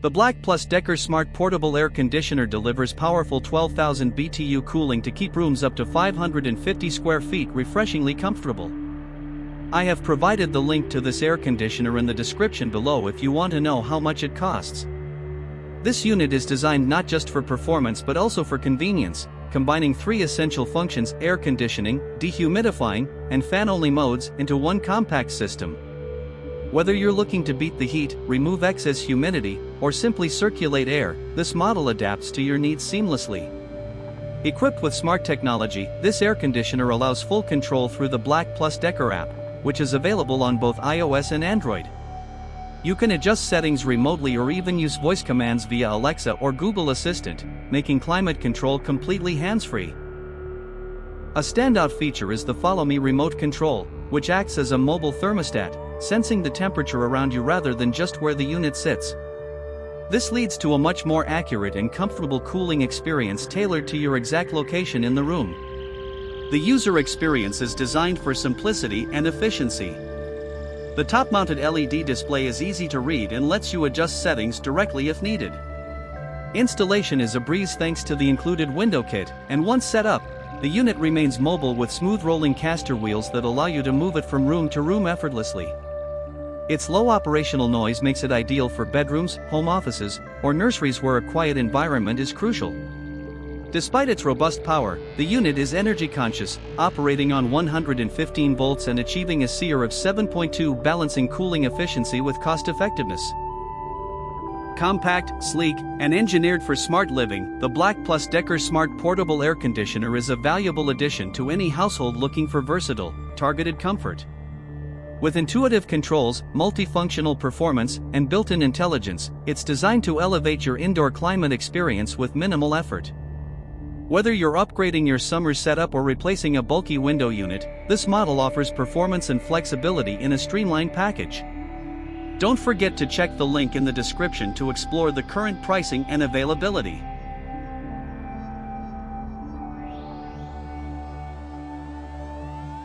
The BLACK+DECKER Smart Portable Air Conditioner delivers powerful 12,000 BTU cooling to keep rooms up to 550 square feet refreshingly comfortable. I have provided the link to this air conditioner in the description below if you want to know how much it costs. This unit is designed not just for performance but also for convenience, combining three essential functions: air conditioning, dehumidifying, and fan-only modes into one compact system. Whether you're looking to beat the heat, remove excess humidity, or simply circulate air, this model adapts to your needs seamlessly. Equipped with smart technology, this air conditioner allows full control through the BLACK+DECKER app, which is available on both iOS and Android. You can adjust settings remotely or even use voice commands via Alexa or Google Assistant, making climate control completely hands-free. A standout feature is the Follow Me remote control, which acts as a mobile thermostat, sensing the temperature around you rather than just where the unit sits. This leads to a much more accurate and comfortable cooling experience tailored to your exact location in the room. The user experience is designed for simplicity and efficiency. The top-mounted LED display is easy to read and lets you adjust settings directly if needed. Installation is a breeze thanks to the included window kit, and once set up, the unit remains mobile with smooth rolling caster wheels that allow you to move it from room to room effortlessly. Its low operational noise makes it ideal for bedrooms, home offices, or nurseries where a quiet environment is crucial. Despite its robust power, the unit is energy conscious, operating on 115 volts and achieving a SEER of 7.2, balancing cooling efficiency with cost-effectiveness. Compact, sleek, and engineered for smart living, the BLACK+DECKER Smart Portable Air Conditioner is a valuable addition to any household looking for versatile, targeted comfort. With intuitive controls, multifunctional performance, and built-in intelligence, it's designed to elevate your indoor climate experience with minimal effort. Whether you're upgrading your summer setup or replacing a bulky window unit, this model offers performance and flexibility in a streamlined package. Don't forget to check the link in the description to explore the current pricing and availability.